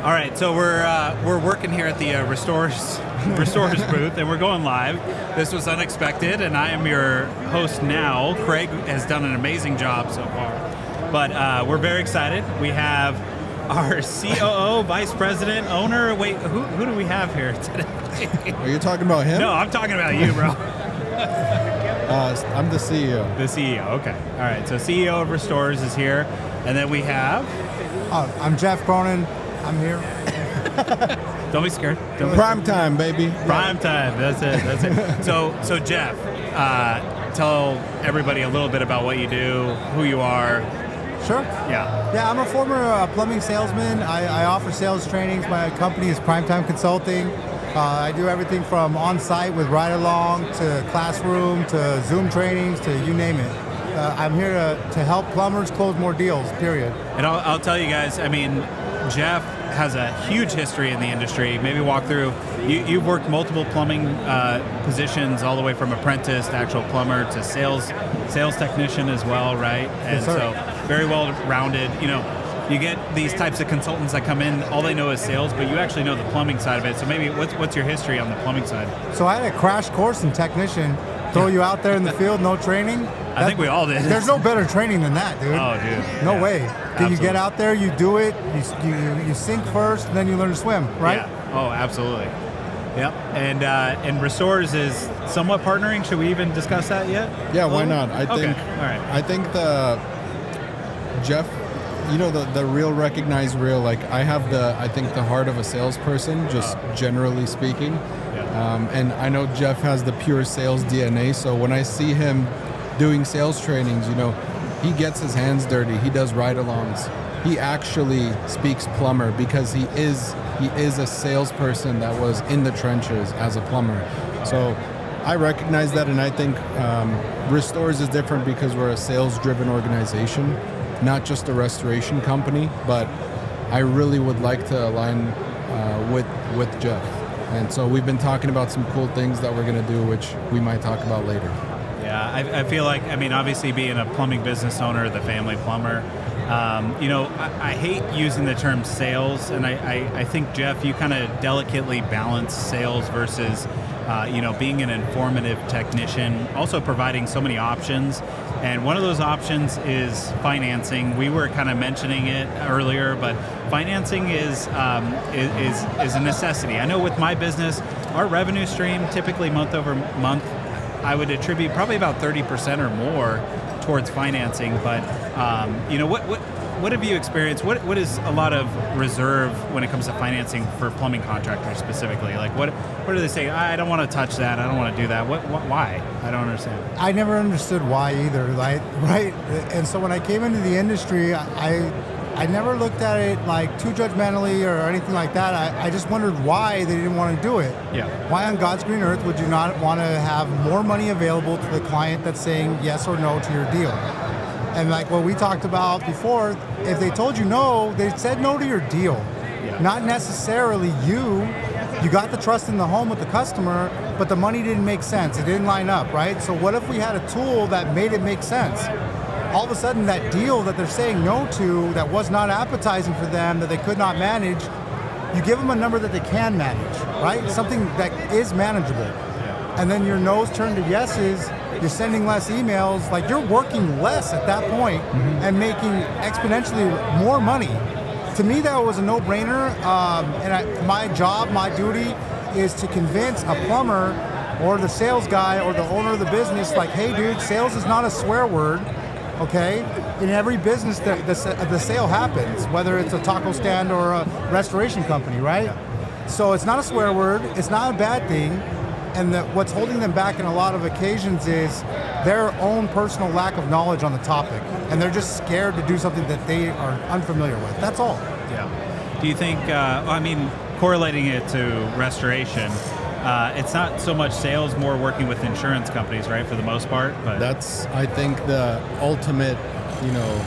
All right, so we're working here at the Restorerz booth, and we're going live. This was unexpected, and I am your host now. Craig has done an amazing job so far, but we're very excited. We have our COO, Vice President, owner. Wait, who do we have here today? Are you talking about him? No, I'm talking about you, bro. I'm the CEO. The CEO, okay. All right, so CEO of Restorerz is here, and then we have... I'm Jeff Cronin. I'm here. Don't be scared. Primetime, baby. Primetime. That's it. So Jeff, tell everybody a little bit about what you do, who you are. Sure. Yeah. I'm a former plumbing salesman. I offer sales trainings. My company is Primetime Consulting. I do everything from on-site with ride-along to classroom to Zoom trainings to you name it. I'm here to help plumbers close more deals, period. And I'll tell you guys, I mean, Jeff has a huge history in the industry. Maybe walk through, you've worked multiple plumbing positions all the way from apprentice to actual plumber to sales technician as well, right? And yes, sir. So very well-rounded. You know, you get these types of consultants that come in, all they know is sales, but you actually know the plumbing side of it. So maybe what's your history on the plumbing side? So I had a crash course in technician. Throw you out there in the field, no training. I think we all did. There's no better training than that, dude. Oh, dude. No Yeah. way. Absolutely. You get out there, you do it, you sink first, and then you learn to swim, right? Yeah. Oh, absolutely. Yep. And Restorerz is somewhat partnering. Should we even discuss that yet? Yeah, why not? I think. Okay. All right. I think Jeff, you know, the real recognized real. Like I have I think the heart of a salesperson, just generally speaking. Yeah. And I know Jeff has the pure sales DNA. So when I see him doing sales trainings, you know, he gets his hands dirty. He does ride-alongs. He actually speaks plumber because he is a salesperson that was in the trenches as a plumber. So I recognize that, and I think Restorerz is different because we're a sales-driven organization, not just a restoration company. But I really would like to align with Jeff. And so we've been talking about some cool things that we're going to do, which we might talk about later. Yeah, I feel like, I mean, obviously being a plumbing business owner, the family plumber, you know, I hate using the term sales, and I think, Jeff, you kind of delicately balance sales versus, you know, being an informative technician, also providing so many options. And one of those options is financing. We were kind of mentioning it earlier, but financing is a necessity. I know with my business, our revenue stream, typically month over month, I would attribute probably about 30% or more towards financing. But you know, what have you experienced? What is a lot of reserve when it comes to financing for plumbing contractors specifically? Like what do they say? I don't want to touch that. I don't want to do that. Why? I don't understand. I never understood why either, right? And so when I came into the industry, I never looked at it like too judgmentally or anything like that. I just wondered why they didn't want to do it. Yeah. Why on God's green earth would you not want to have more money available to the client that's saying yes or no to your deal? And like what we talked about before, if they told you no, they said no to your deal. Yeah. Not necessarily you. You got the trust in the home with the customer, but the money didn't make sense. It didn't line up, right? So what if we had a tool that made it make sense? All of a sudden that deal that they're saying no to, that was not appetizing for them, that they could not manage, you give them a number that they can manage, right? Something that is manageable. Yeah. And then your no's turn to yeses, you're sending less emails, like you're working less at that point and making exponentially more money. To me, that was a no-brainer. My job, my duty is to convince a plumber or the sales guy or the owner of the business, like, hey dude, sales is not a swear word. Okay, in every business, the sale happens, whether it's a taco stand or a restoration company, right? Yeah. So it's not a swear word, it's not a bad thing, and what's holding them back in a lot of occasions is their own personal lack of knowledge on the topic, and they're just scared to do something that they are unfamiliar with. That's all. Yeah. Do you think, I mean, correlating it to restoration, it's not so much sales, more working with insurance companies, right, for the most part? But That's, I think, the ultimate, you know,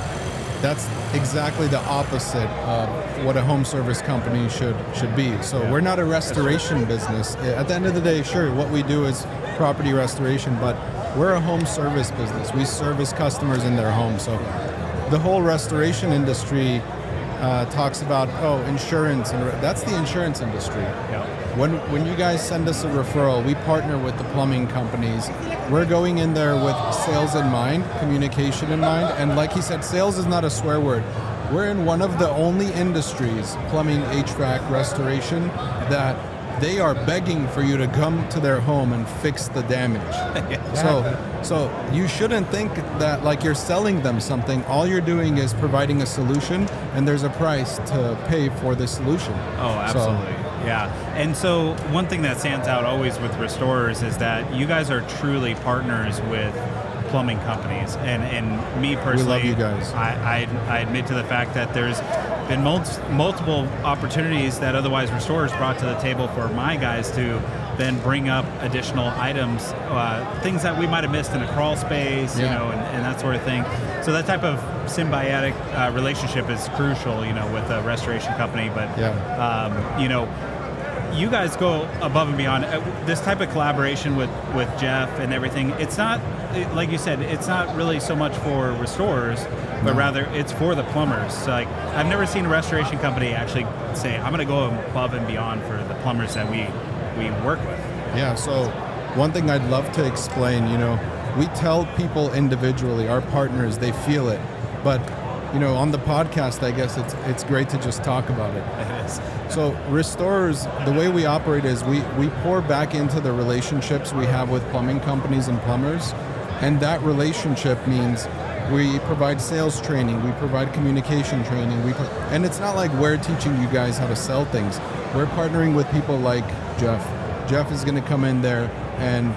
that's exactly the opposite of what a home service company should be. So we're not a restoration business. At the end of the day, sure, what we do is property restoration, but we're a home service business. We service customers in their home. So the whole restoration industry, talks about insurance, and that's the insurance industry. Yep. When you guys send us a referral, we partner with the plumbing companies. We're going in there with sales in mind, communication in mind, and like he said, sales is not a swear word. We're in one of the only industries, plumbing, HVAC, restoration, that they are begging for you to come to their home and fix the damage. So you shouldn't think that like you're selling them something. All you're doing is providing a solution, and there's a price to pay for the solution. Oh, absolutely. Yeah. And so one thing that stands out always with Restorerz is that you guys are truly partners with plumbing companies. And me personally, we love you guys. I admit to the fact that there's been multiple opportunities that otherwise Restorerz brought to the table for my guys to then bring up additional items, things that we might have missed in a crawl space, you know, and that sort of thing. So that type of symbiotic relationship is crucial, you know, with a restoration company. But, you know, you guys go above and beyond. This type of collaboration with Jeff and everything, it's not, like you said, it's not really so much for Restorerz, but rather it's for the plumbers. So like, I've never seen a restoration company actually say, I'm going to go above and beyond for the plumbers that we work with. Yeah, so one thing I'd love to explain, you know, we tell people individually, our partners, they feel it, but you know, on the podcast, I guess it's great to just talk about it. It is. So Restorerz, the way we operate is we pour back into the relationships we have with plumbing companies and plumbers, and that relationship means we provide sales training, we provide communication training, and it's not like we're teaching you guys how to sell things. We're partnering with people like Jeff. Jeff is going to come in there and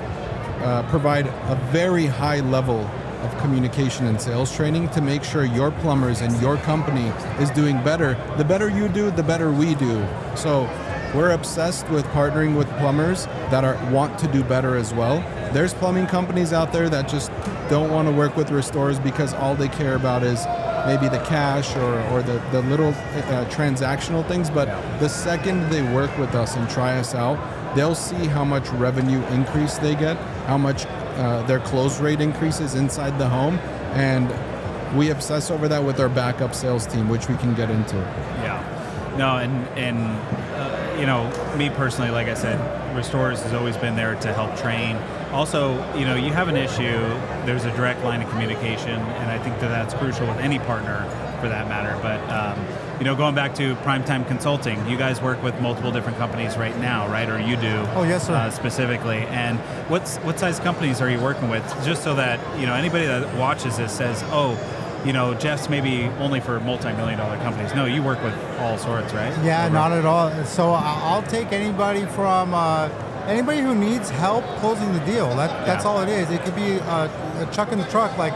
provide a very high level of communication and sales training to make sure your plumbers and your company is doing better. The better you do, the better we do. So we're obsessed with partnering with plumbers that want to do better as well. There's plumbing companies out there that just don't want to work with Restorerz because all they care about is maybe the cash or the little transactional things. But the second they work with us and try us out, they'll see how much revenue increase they get, how much their close rate increases inside the home, and we obsess over that with our backup sales team, which we can get into. Yeah. No, and you know, me personally, like I said, Restorerz has always been there to help train. Also, you know, you have an issue, there's a direct line of communication, and I think that that's crucial with any partner for that matter. But, you know, going back to Primetime Consulting, you guys work with multiple different companies right now, right? Or you do. Oh, yes, sir. Specifically. And what size companies are you working with? Just so that, you know, anybody that watches this says, oh, you know, Jeff's maybe only for multi-million-dollar companies. No, you work with all sorts, right? Yeah, not at all. So I'll take anybody from anybody who needs help closing the deal. That's all it is. It could be a chuck in the truck, like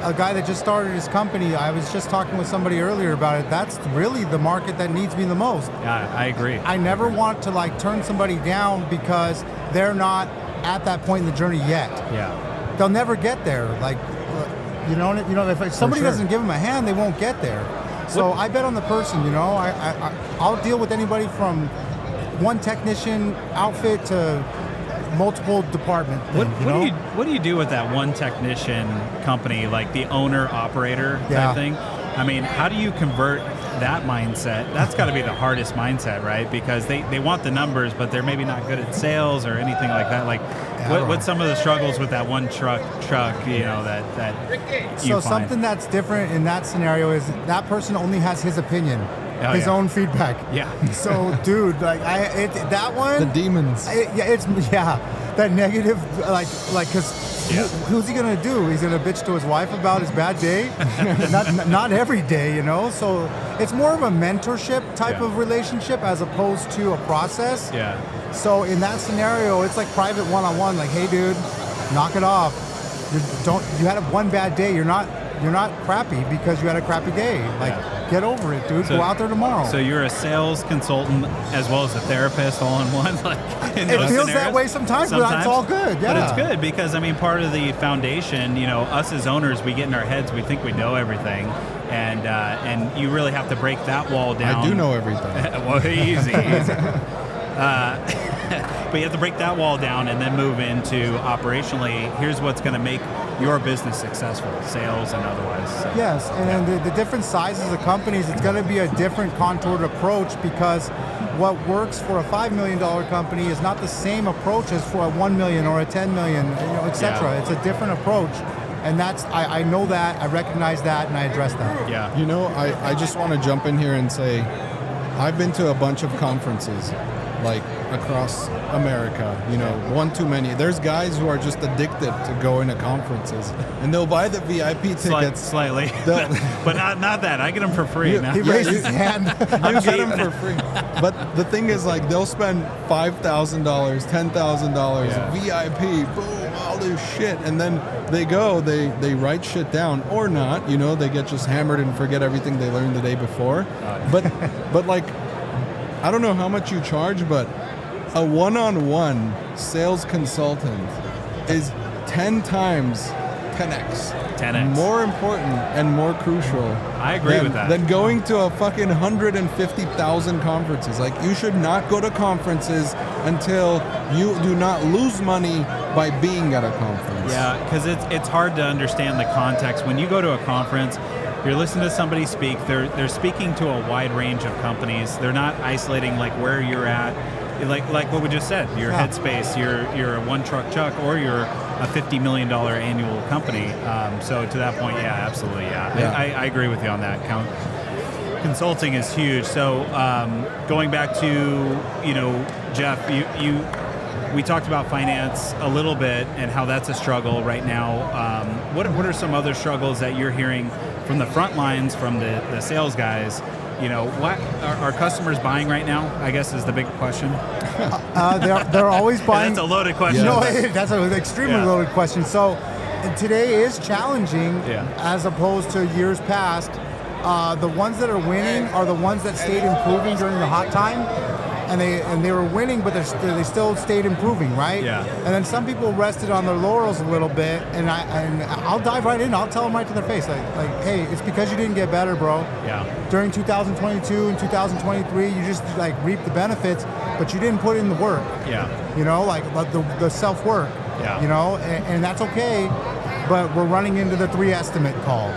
a guy that just started his company. I was just talking with somebody earlier about it. That's really the market that needs me the most. Yeah, I agree. I never want to like turn somebody down because they're not at that point in the journey yet. Yeah. They'll never get there. Like, you know, if somebody doesn't give them a hand, they won't get there. So I bet on the person, you know. I'll deal with anybody from one technician outfit to multiple department thing, what do you do with that one technician company, like the owner operator type thing? I mean, how do you convert that mindset? That's got to be the hardest mindset, right? Because they want the numbers, but they're maybe not good at sales or anything like that. Like, what's some of the struggles with that one truck, you know, that you find? Something that's different in that scenario is that person only has his opinion. His own feedback. Yeah. So, dude, like that one. The demons. That negative, because who's he gonna do? He's gonna bitch to his wife about his bad day. not every day, you know. So it's more of a mentorship type of relationship as opposed to a process. Yeah. So in that scenario, it's like private one-on-one. Like, hey, dude, knock it off. You had one bad day. You're not crappy because you had a crappy day. Like, get over it, dude. Go out there tomorrow. So you're a sales consultant as well as a therapist all in one? Like, in it those feels scenarios? that way sometimes, but it's all good. Yeah. But it's good because, I mean, part of the foundation, you know, us as owners, we get in our heads, we think we know everything. And you really have to break that wall down. I do know everything. Well, easy. But you have to break that wall down and then move into operationally, here's what's going to make your business successful, sales and otherwise. So, yes, and then the different sizes of companies, it's going to be a different contoured approach, because what works for a $5 million company is not the same approach as for a $1 million or a $10 million, et cetera. Yeah. It's a different approach. And that's, I know that, I recognize that, and I address that. Yeah. You know, I just want to jump in here and say, I've been to a bunch of conferences, like across America, one too many. There's guys who are just addicted to going to conferences, and they'll buy the VIP tickets. Slightly. But not that. I get them for free now. He raised his hand. You get them for free. But the thing is, like, they'll spend $5,000, $10,000, VIP, boom, all this shit, and then they go, they write shit down, or not, they get just hammered and forget everything they learned the day before. But like, I don't know how much you charge, but a one-on-one sales consultant is 10 times 10x more important and more crucial. I agree with that. Than going to a fucking 150,000 conferences. Like, you should not go to conferences until you do not lose money by being at a conference. Yeah, because it's hard to understand the context. When you go to a conference, you're listening to somebody speak. They're speaking to a wide range of companies. They're not isolating like where you're at. Like what we just said, your headspace, you're a one truck Chuck, or you're a $50 million annual company. So to that point, yeah, absolutely, yeah. I agree with you on that. Consulting is huge. So going back to, Jeff, we talked about finance a little bit and how that's a struggle right now. What are some other struggles that you're hearing from the front lines, from the sales guys? What are customers buying right now, I guess, is the big question. They're always buying. That's a loaded question. No, that's an extremely loaded question. So today is challenging as opposed to years past. The ones that are winning are the ones that stayed improving during the hot time. And they were winning, but they still stayed improving, right? Yeah. And then some people rested on their laurels a little bit, and I'll dive right in. I'll tell them right to their face, like, hey, it's because you didn't get better, bro. Yeah. During 2022 and 2023, you just reaped the benefits, but you didn't put in the work. Yeah. The self work. Yeah. And that's okay, but we're running into the 3 estimate call.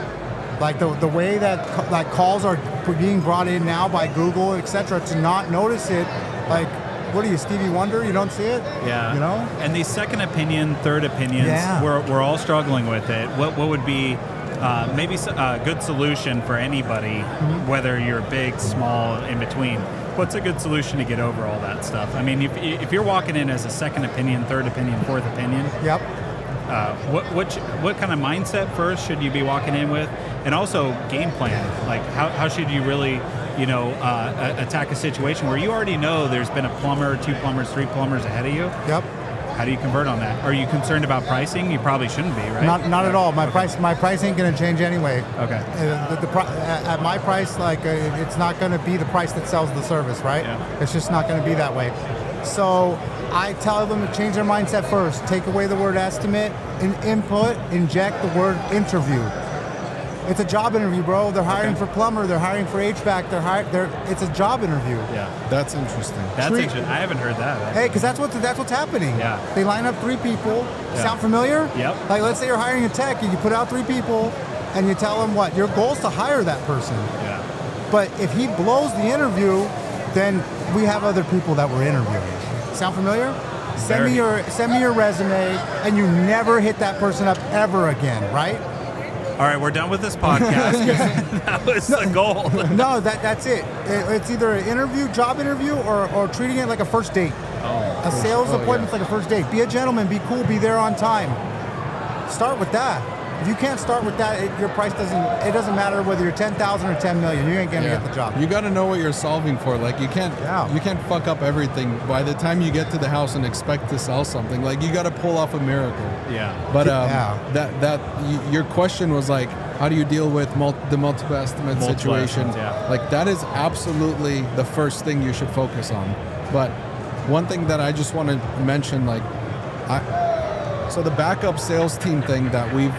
Like the way that like calls are being brought in now by Google, etc., to not notice it, like, what are you, Stevie Wonder? You don't see it? Yeah. And these second opinion, third opinions, we're all struggling with it. What would be maybe a good solution for anybody, whether you're big, small, in between? What's a good solution to get over all that stuff? I mean, if you're walking in as a second opinion, third opinion, fourth opinion, yep. What kind of mindset first should you be walking in with, and also game plan? Like how should you really attack a situation where you already know there's been a plumber, 2 plumbers, 3 plumbers ahead of you? Yep. How do you convert on that? Are you concerned about pricing? You probably shouldn't be, right? Not at all. My price ain't going to change anyway. Okay. At my price, it's not going to be the price that sells the service, right? Yeah. It's just not going to be that way. So I tell them to change their mindset first. Take away the word estimate, input, inject the word interview. It's a job interview, bro. They're hiring for plumber. They're hiring for HVAC. It's a job interview. Yeah, that's interesting. Interesting. I haven't heard that. Actually. Hey, because that's what's happening. Yeah. They line up 3 people. Yeah. Sound familiar? Yep. Like, let's say you're hiring a tech, and you put out 3 people, and you tell them what your goal is to hire that person. Yeah. But if he blows the interview, then we have other people that we're interviewing. Sound familiar? Send me your resume, and you never hit that person up ever again, right? All right, we're done with this podcast. That was the goal. No, that's it. It's either an job interview, or treating it like a first date. A sales appointment's like a first date. Be a gentleman, be cool, be there on time. Start with that. If you can't start with that, your price doesn't matter whether you're 10,000 or 10 million. You ain't gonna get the job. You got to know what you're solving for. Like, you can't fuck up everything by the time you get to the house and expect to sell something. Like, you got to pull off a miracle. Yeah. But your question was like, how do you deal with the multiple estimate situation? Like, that is absolutely the first thing you should focus on. But one thing that I just want to mention, so the backup sales team thing that we've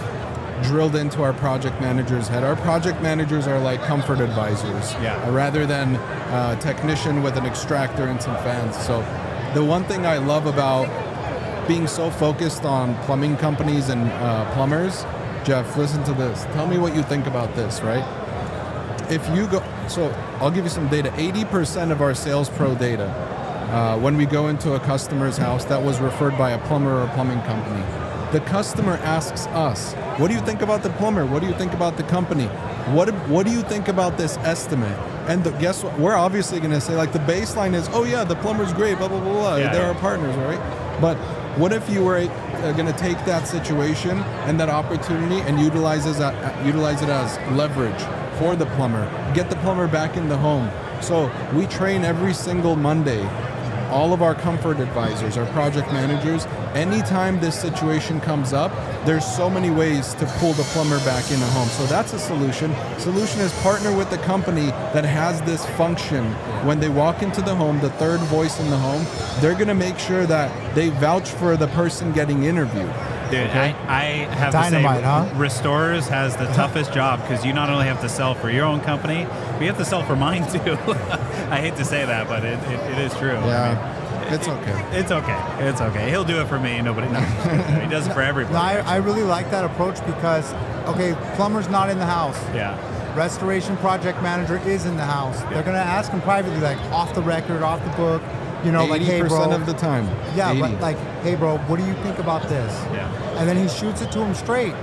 drilled into our project managers' head. Our project managers are like comfort advisors, rather than a technician with an extractor and some fans. So the one thing I love about being so focused on plumbing companies and plumbers, Jeff, listen to this. Tell me what you think about this, right? If you go, so I'll give you some data. 80% of our sales pro data, when we go into a customer's house that was referred by a plumber or a plumbing company, the customer asks us, what do you think about the plumber? What do you think about the company? What do you think about this estimate? And guess what? We're obviously going to say, like, the baseline is, oh yeah, the plumber's great, blah, blah, blah, blah. Yeah, They're our partners, right? But what if you were going to take that situation and that opportunity and utilize it as leverage for the plumber, get the plumber back in the home? So we train every single Monday, all of our comfort advisors, our project managers. Anytime this situation comes up, there's so many ways to pull the plumber back in a home. So that's a solution. Solution is partner with the company that has this function. When they walk into the home, the third voice in the home, they're going to make sure that they vouch for the person getting interviewed. Dude, okay? I have Dynamite, to say, huh? Restorerz has the toughest job, because you not only have to sell for your own company, but you have to sell for mine too. I hate to say that, but it is true. Yeah. I mean, It's okay. It's okay. It's okay. He'll do it for me. Nobody knows. He does it for everybody. No, I really like that approach because, okay, plumber's not in the house. Yeah. Restoration project manager is in the house. They're going to ask him privately, like off the record, off the book, you know, like, hey, bro. 80% of the time. Yeah, 80. like, hey, bro, what do you think about this? Yeah. And then he shoots it to him straight,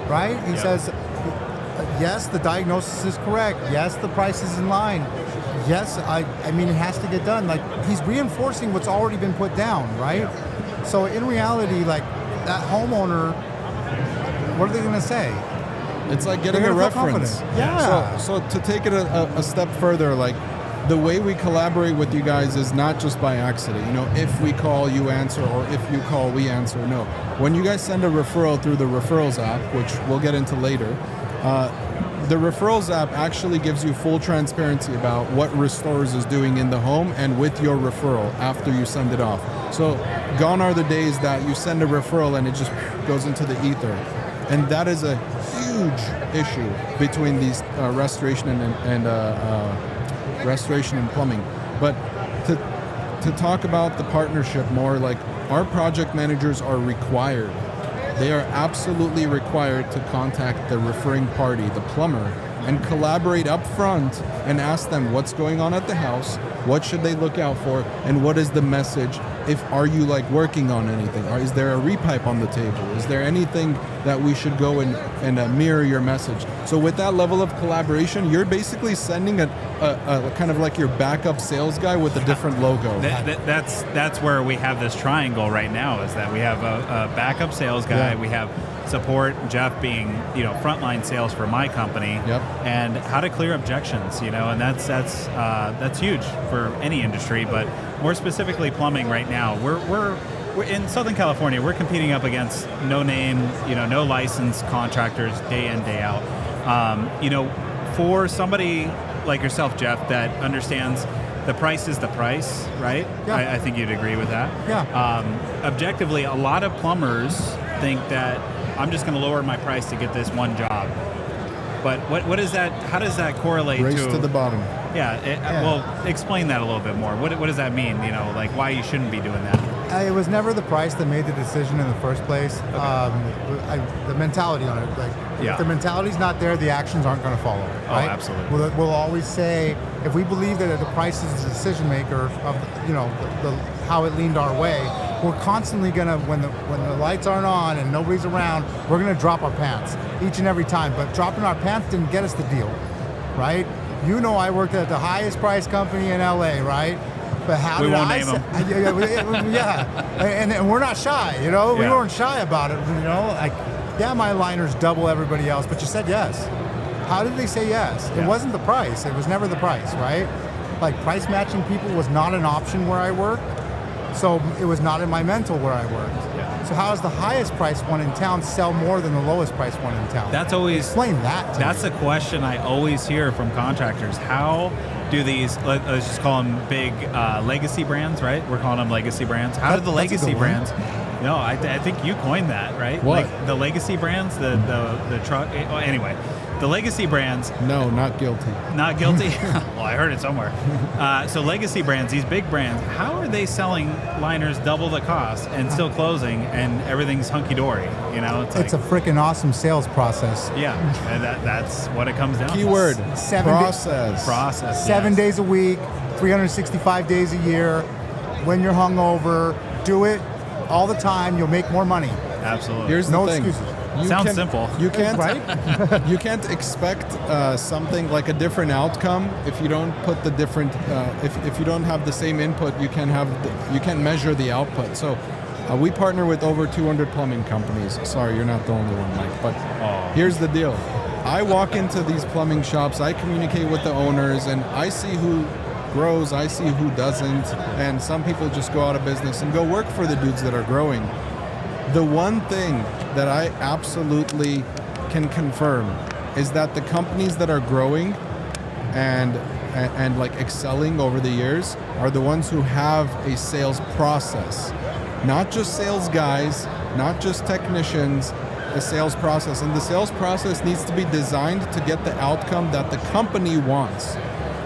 right? He says, yes, the diagnosis is correct. Yes, the price is in line. Yes, I mean, it has to get done. Like, he's reinforcing what's already been put down, right? Yeah. So in reality, like, that homeowner, what are they going to say? It's like getting They're a gonna feel reference. confident. Yeah. So to take it a step further, like, the way we collaborate with you guys is not just by accident. You know, if we call, you answer, or if you call, we answer. No. When you guys send a referral through the Referrals app, which we'll get into later, the Referrals app actually gives you full transparency about what Restorerz is doing in the home and with your referral after you send it off. So gone are the days that you send a referral and it just goes into the ether. And that is a huge issue between these restoration and restoration and plumbing. But to talk about the partnership more, like, our project managers are required. They are absolutely required to contact the referring party, the plumber, and collaborate up front and ask them what's going on at the house, what should they look out for, and what is the message. Are you like working on anything? Or is there a repipe on the table? Is there anything that we should go and mirror your message? So with that level of collaboration, you're basically sending a kind of like your backup sales guy with a different logo. That's where we have this triangle right now, is that we have a backup sales guy, we have support, Jeff being, you know, frontline sales for my company, and how to clear objections, you know, and that's huge for any industry, but more specifically plumbing right now. We're in Southern California. We're competing up against no name, you know, no licensed contractors day in, day out. You know, for somebody like yourself, Jeff, that understands the price is the price, right? Yeah. I think you'd agree with that. Yeah. Objectively, a lot of plumbers think that I'm just going to lower my price to get this one job. But what is that? How does that correlate Race to the bottom. Yeah. Well, explain that a little bit more. What does that mean? You know, like why you shouldn't be doing that? It was never the price that made the decision in the first place. Okay. The mentality on it, like, Yeah. if the mentality's not there, the actions aren't going to follow. Oh, Right? absolutely. We'll always say, if we believe that the price is the decision maker of, you know, how it leaned our way, we're constantly gonna, when the lights aren't on and nobody's around, we're gonna drop our pants each and every time. But dropping our pants didn't get us the deal, right? You know, I worked at the highest price company in LA, right? But how We did won't I name say? them. Yeah, and we're not shy, you know. We Yeah. weren't shy about it, you know. Like, yeah, my liner's double everybody else, but you said yes. How did they say yes? Yeah. It wasn't the price. It was never the price, right? Like, price matching people was not an option where I worked, so it was not in my mental where I worked. Yeah. So how does the highest price one in town sell more than the lowest price one in town? That's always Explain that to That's me. a question I always hear from contractors. How do these, let's just call them big legacy brands, right? We're calling them legacy brands. How do the That's a legacy good one. brands? No, I think you coined that, right? What? Like the legacy brands, the truck. Anyway, The legacy brands. No, not guilty. Not guilty? Well, I heard it somewhere. So legacy brands, these big brands, how are they selling liners double the cost and still closing and everything's hunky-dory? You know, it's a freaking awesome sales process. Yeah, and that's what it comes down Keyword, to. process. Process, 7 yes. days a week, 365 days a year. When you're hungover, do it all the time. You'll make more money. Absolutely. Here's No the thing. excuses. Sounds simple. You can't, Right? you can't expect something like a different outcome if you don't put the different. If you don't have the same input, you can't measure the output. So, we partner with over 200 plumbing companies. Sorry, you're not the only one, Mike. But here's the deal: I walk into these plumbing shops, I communicate with the owners, and I see who grows, I see who doesn't, and some people just go out of business and go work for the dudes that are growing. The one thing that I absolutely can confirm is that the companies that are growing and like excelling over the years are the ones who have a sales process. Not just sales guys, not just technicians, a sales process. And the sales process needs to be designed to get the outcome that the company wants.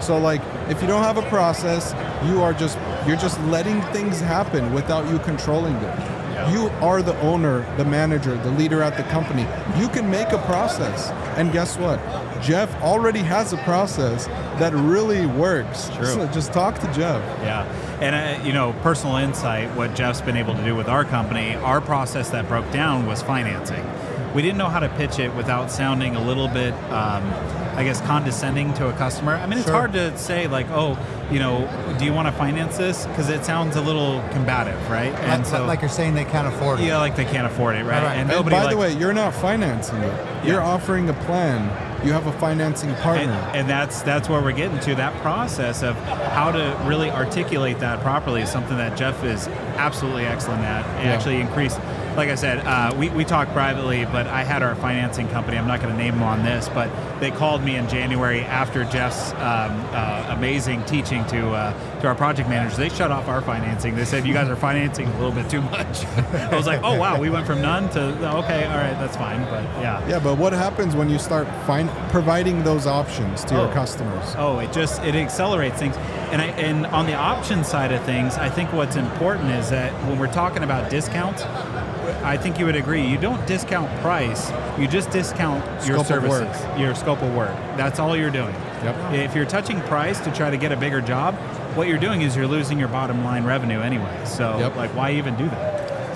So like if you don't have a process, you're just letting things happen without you controlling them. You are the owner, the manager, the leader at the company. You can make a process. And guess what? Jeff already has a process that really works. True. So just talk to Jeff. Yeah. And, personal insight, what Jeff's been able to do with our company, our process that broke down was financing. We didn't know how to pitch it without sounding a little bit, condescending to a customer. I mean, it's hard to say like, do you want to finance this? Because it sounds a little combative, right? And like you're saying they can't afford it. Yeah, like they can't afford it, right? Right. And And by the way, you're not financing it. You're Yeah. offering a plan. You have a financing partner. And that's where we're getting to. That process of how to really articulate that properly is something that Jeff is absolutely excellent at. And actually increased, like I said, we talked privately, but I had our financing company, I'm not going to name them on this, but they called me in January after Jeff's amazing teaching to our project managers. They shut off our financing. They said, you guys are financing a little bit too much. I was like, oh, wow, we went from none to, okay, all right, that's fine. But yeah. Yeah, but what happens when you start providing those options to your customers? Oh, it accelerates things. And on the option side of things, I think what's important is that when we're talking about discounts, I think you would agree, you don't discount price, you just discount your Scope of work. services, your scope of work. That's all you're doing. Yep. If you're touching price to try to get a bigger job, what you're doing is you're losing your bottom line revenue anyway. So why even do that?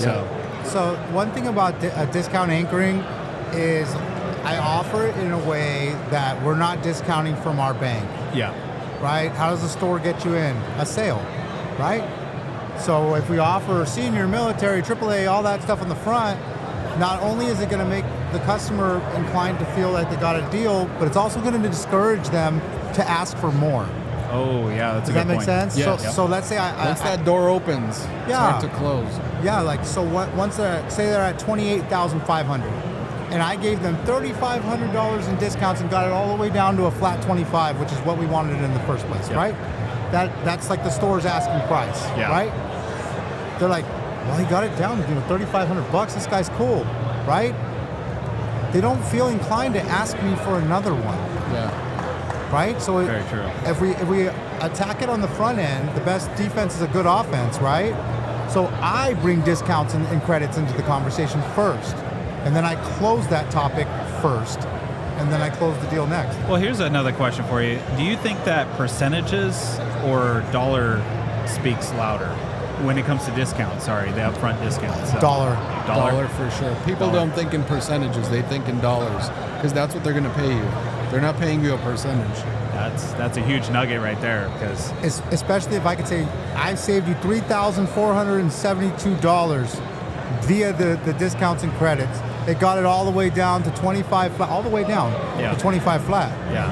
So one thing about discount anchoring is I offer it in a way that we're not discounting from our bank. Yeah. Right? How does the store get you in? A sale, right? So if we offer senior, military, AAA, all that stuff on the front, not only is it going to make the customer inclined to feel like they got a deal, but it's also going to discourage them to ask for more. Oh, yeah, that's a good point. Does that make sense? Yeah. So let's say Once that door opens, it's hard to close. Yeah, like so. Once say they're at $28,500, and I gave them $3,500 in discounts and got it all the way down to a flat $25,000, which is what we wanted in the first place, right? That's like the store's asking price, right? They're like, well, he got it down to $3,500. This guy's cool, right? They don't feel inclined to ask me for another one. Yeah. Right? So Very true. If we attack it on the front end, the best defense is a good offense, right? So I bring discounts and credits into the conversation first, and then I close that topic first, and then I close the deal next. Well, here's another question for you. Do you think that percentages or dollar speaks louder when it comes to discounts? Sorry, the upfront discounts. So. Dollar for sure. People don't think in percentages, they think in dollars, because that's what they're going to pay you. They're not paying you a percentage. That's a huge nugget right there, because especially if I could say I saved you $3,472 via the discounts and credits. They got it all the way down to 25 flat, all the way down to 25 flat. Yeah.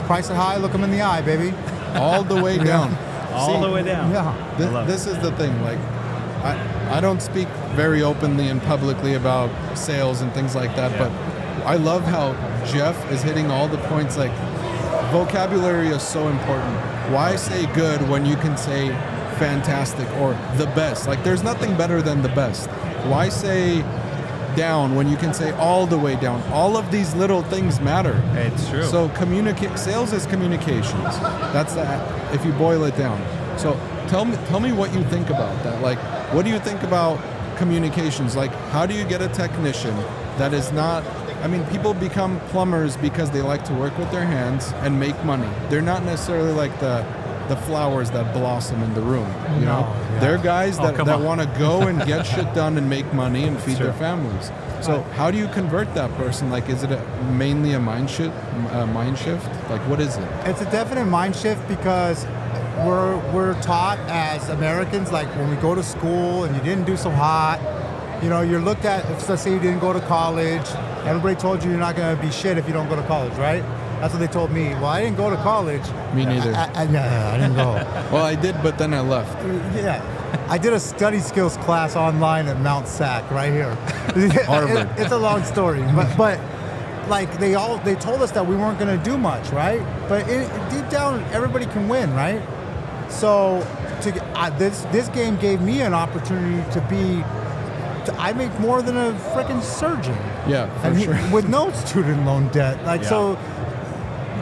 Price it high, look them in the eye, baby. All the way down. All the way down. Yeah. This is the thing. Like, I don't speak very openly and publicly about sales and things like that, but I love how Jeff is hitting all the points. Like, vocabulary is so important. Why say good when you can say fantastic or the best? Like, there's nothing better than the best. Why say down when you can say all the way down. All of these little things matter. It's true. So sales is communications. That's that if you boil it down. So tell me what you think about that. Like, what do you think about communications? Like, how do you get a technician that is not, I mean, people become plumbers because they like to work with their hands and make money. They're not necessarily like the flowers that blossom in the room, you know? Yeah. They're guys that want to go and get shit done and make money and feed their families. So how do you convert that person? Like, is it mainly a mind shift? Like, what is it? It's a definite mind shift because we're taught as Americans, like when we go to school and you didn't do so hot, you know, you're looked at, let's say you didn't go to college, everybody told you you're not going to be shit if you don't go to college, right? That's what they told me. Well, I didn't go to college. Me neither. I didn't go. Well, I did, but then I left. Yeah. I did a study skills class online at Mount SAC right here. Harvard. It's a long story, but like they told us that we weren't going to do much, right? But deep down, everybody can win, right? So this game gave me an opportunity I make more than a freaking surgeon. Yeah, for sure. With no student loan debt. So,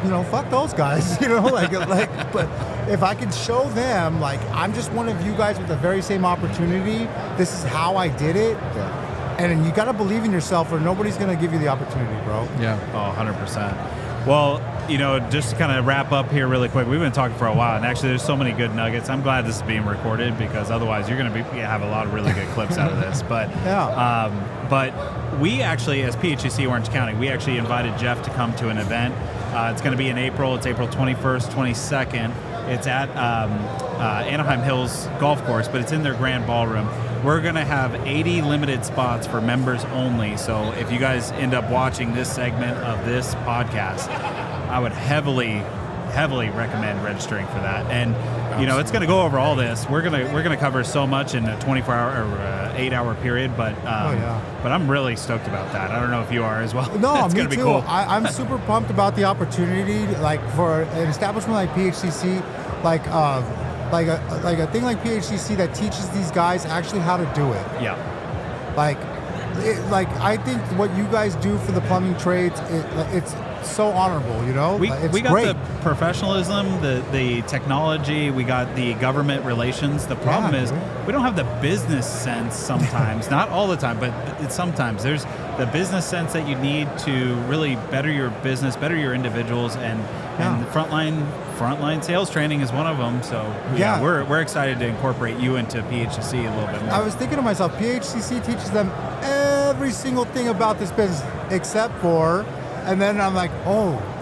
you know, fuck those guys, you know, but if I could show them, like, I'm just one of you guys with the very same opportunity, this is how I did it. Yeah. And you got to believe in yourself or nobody's going to give you the opportunity, bro. Yeah. Oh, 100%. Well, you know, just to kind of wrap up here really quick, we've been talking for a while, and actually there's so many good nuggets. I'm glad this is being recorded because otherwise you're going to have a lot of really good clips out of this. But but we actually, as PHCC Orange County, we actually invited Jeff to come to an event. It's going to be in April. It's April 21st, 22nd. It's at Anaheim Hills Golf Course, but it's in their grand ballroom. We're going to have 80 limited spots for members only. So if you guys end up watching this segment of this podcast, I would heavily recommend registering for that. And you know, it's going to go over all this. We're gonna cover so much in a 24-hour or 8-hour period. But but I'm really stoked about that. I don't know if you are as well. No, it's me gonna be too. cool. I'm super pumped about the opportunity. Like for an establishment like PHCC, like a thing like PHCC that teaches these guys actually how to do it. Yeah. Like I think what you guys do for the plumbing trades, it's so honorable, you know? We It's got great. the professionalism, the technology, we got the government relations. The problem is we don't have the business sense sometimes, not all the time, but sometimes. There's the business sense that you need to really better your business, better your individuals, and the frontline sales training is one of them. So we're excited to incorporate you into PHCC a little bit more. I was thinking to myself, PHCC teaches them every single thing about this business except for, and then I'm like,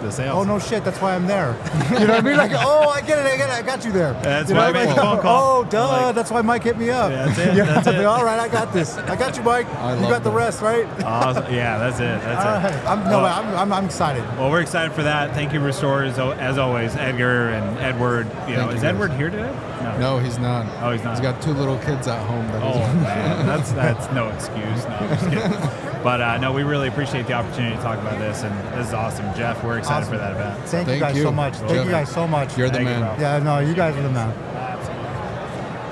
the sales. Oh no shit, that's why I'm there. You know what I mean? Like, oh, I get it, I got you there. That's you why know? I made the phone call. Oh, duh, that's why Mike hit me up. Yeah, that's it. That's it. All right, I got this. I got you, Mike. You got the rest, right? Awesome. Yeah, that's it. I'm excited. Well, we're excited for that. Thank you, Restorerz, as always, Edgar and Edward. Is Edward here today? No, he's not. Oh, he's not. He's got 2 little kids at home. Man, that's no excuse. No, I'm just kidding. But no, we really appreciate the opportunity to talk about this, and this is awesome. Jeff, we're excited for that event. Thank you guys so much. Thank you guys so much. You're the man. Yeah, no, you guys are the man.